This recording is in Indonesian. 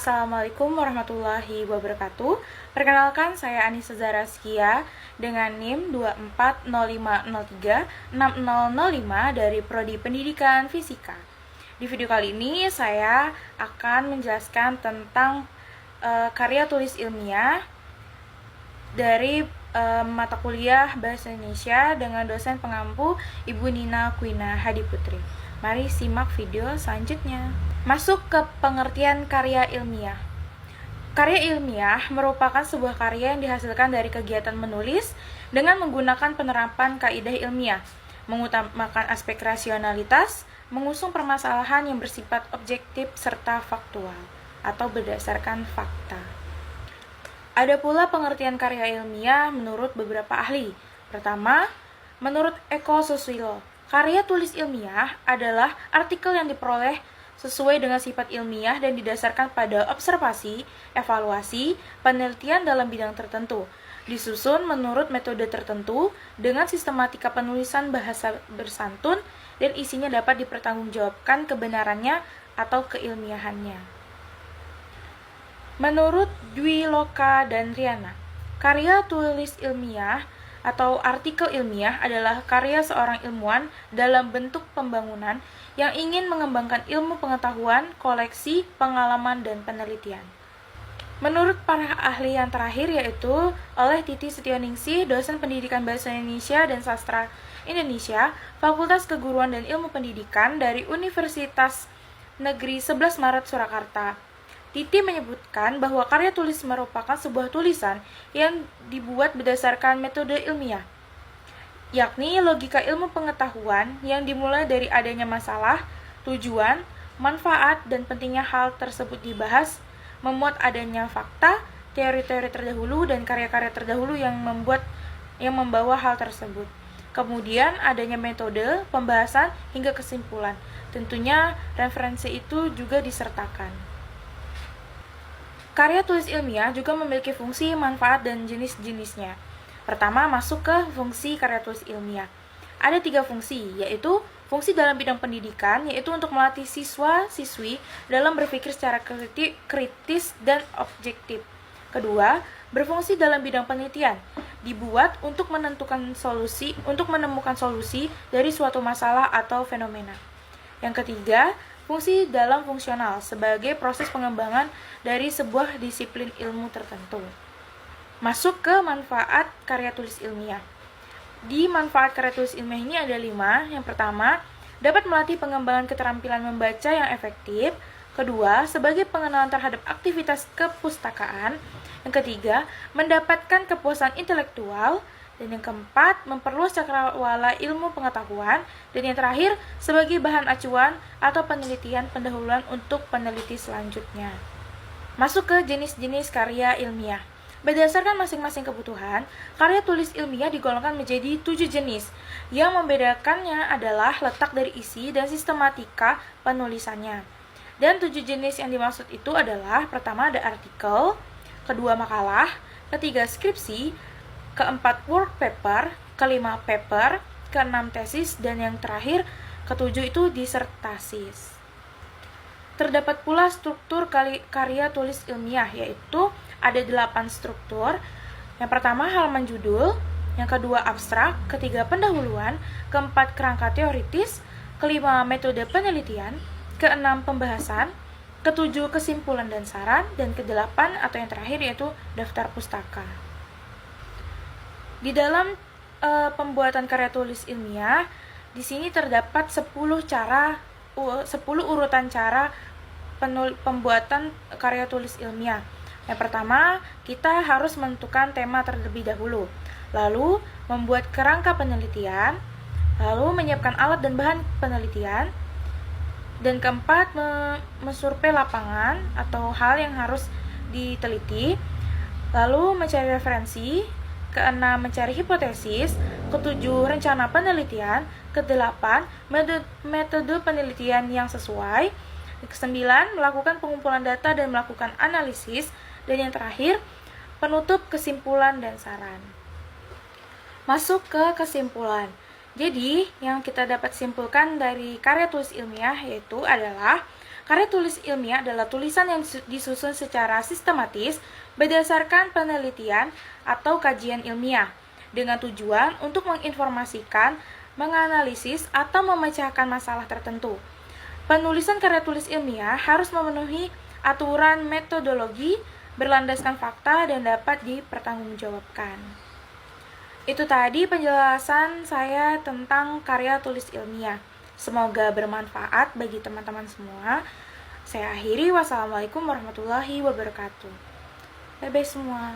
Assalamualaikum warahmatullahi wabarakatuh. Perkenalkan, saya Anissa Zaraskia dengan NIM 2405036005 dari Prodi Pendidikan Fisika. Di video kali ini saya akan menjelaskan tentang karya tulis ilmiah dari mata kuliah Bahasa Indonesia dengan dosen pengampu Ibu Nina Kwina Hadiputri. Mari simak video selanjutnya. Masuk ke pengertian karya ilmiah. Karya ilmiah merupakan sebuah karya yang dihasilkan dari kegiatan menulis dengan menggunakan penerapan kaidah ilmiah, mengutamakan aspek rasionalitas, mengusung permasalahan yang bersifat objektif serta faktual atau berdasarkan fakta. Ada pula pengertian karya ilmiah menurut beberapa ahli. Pertama, menurut Eko Susilo, karya tulis ilmiah adalah artikel yang diperoleh sesuai dengan sifat ilmiah dan didasarkan pada observasi, evaluasi, penelitian dalam bidang tertentu, disusun menurut metode tertentu dengan sistematika penulisan bahasa bersantun dan isinya dapat dipertanggungjawabkan kebenarannya atau keilmiahannya. Menurut Dwi Loka dan Riana, karya tulis ilmiah atau artikel ilmiah adalah karya seorang ilmuwan dalam bentuk pembangunan yang ingin mengembangkan ilmu pengetahuan, koleksi, pengalaman, dan penelitian. Menurut para ahli yang terakhir yaitu oleh Titi Setioningsi, dosen pendidikan Bahasa Indonesia dan Sastra Indonesia, Fakultas Keguruan dan Ilmu Pendidikan dari Universitas Negeri 11 Maret Surakarta. Titi menyebutkan bahwa karya tulis merupakan sebuah tulisan yang dibuat berdasarkan metode ilmiah, yakni logika ilmu pengetahuan yang dimulai dari adanya masalah, tujuan, manfaat, dan pentingnya hal tersebut dibahas, memuat adanya fakta, teori-teori terdahulu, dan karya-karya terdahulu yang membawa hal tersebut. Kemudian adanya metode, pembahasan, hingga kesimpulan. Tentunya referensi itu juga disertakan. Karya tulis ilmiah juga memiliki fungsi, manfaat, dan jenis-jenisnya. Pertama, masuk ke fungsi karya tulis ilmiah. Ada 3 fungsi, yaitu fungsi dalam bidang pendidikan, yaitu untuk melatih siswa-siswi dalam berpikir secara kritis dan objektif. Kedua, berfungsi dalam bidang penelitian, dibuat untuk menemukan solusi dari suatu masalah atau fenomena. Yang ketiga, fungsi dalam fungsional sebagai proses pengembangan dari sebuah disiplin ilmu tertentu. Masuk ke manfaat karya tulis ilmiah. Di manfaat karya tulis ilmiah ini ada 5. Yang pertama, dapat melatih pengembangan keterampilan membaca yang efektif. Kedua, sebagai pengenalan terhadap aktivitas kepustakaan. Yang ketiga, mendapatkan kepuasan intelektual. Dan yang keempat, memperluas cakrawala ilmu pengetahuan. Dan yang terakhir, sebagai bahan acuan atau penelitian pendahuluan untuk peneliti selanjutnya. Masuk ke jenis-jenis karya ilmiah. Berdasarkan masing-masing kebutuhan, karya tulis ilmiah digolongkan menjadi 7 jenis. Yang membedakannya adalah letak dari isi dan sistematika penulisannya. Dan 7 jenis yang dimaksud itu adalah: pertama ada artikel, kedua makalah, ketiga skripsi, keempat work paper, kelima paper, keenam tesis, dan yang terakhir ketujuh itu disertasi. Terdapat pula struktur karya tulis ilmiah, yaitu ada 8 struktur. Yang pertama halaman judul, yang kedua abstrak, ketiga pendahuluan, keempat kerangka teoritis, kelima metode penelitian, keenam pembahasan, ketujuh kesimpulan dan saran, dan kedelapan atau yang terakhir yaitu daftar pustaka. Di dalam pembuatan karya tulis ilmiah, di sini terdapat 10 urutan cara pembuatan karya tulis ilmiah. Yang pertama, kita harus menentukan tema terlebih dahulu, lalu membuat kerangka penelitian, lalu menyiapkan alat dan bahan penelitian, dan keempat, mensurvei lapangan atau hal yang harus diteliti, lalu mencari referensi, keenam mencari hipotesis, ketujuh rencana penelitian, kedelapan metode penelitian yang sesuai, kesembilan melakukan pengumpulan data dan melakukan analisis, dan yang terakhir penutup kesimpulan dan saran. Masuk ke kesimpulan. Jadi, yang kita dapat simpulkan dari karya tulis ilmiah yaitu adalah Karya tulis ilmiah adalah tulisan yang disusun secara sistematis berdasarkan penelitian atau kajian ilmiah dengan tujuan untuk menginformasikan, menganalisis, atau memecahkan masalah tertentu. Penulisan karya tulis ilmiah harus memenuhi aturan metodologi, berlandaskan fakta, dan dapat dipertanggungjawabkan. Itu tadi penjelasan saya tentang karya tulis ilmiah. Semoga bermanfaat bagi teman-teman semua. Saya akhiri, wassalamualaikum warahmatullahi wabarakatuh. Bye-bye semua.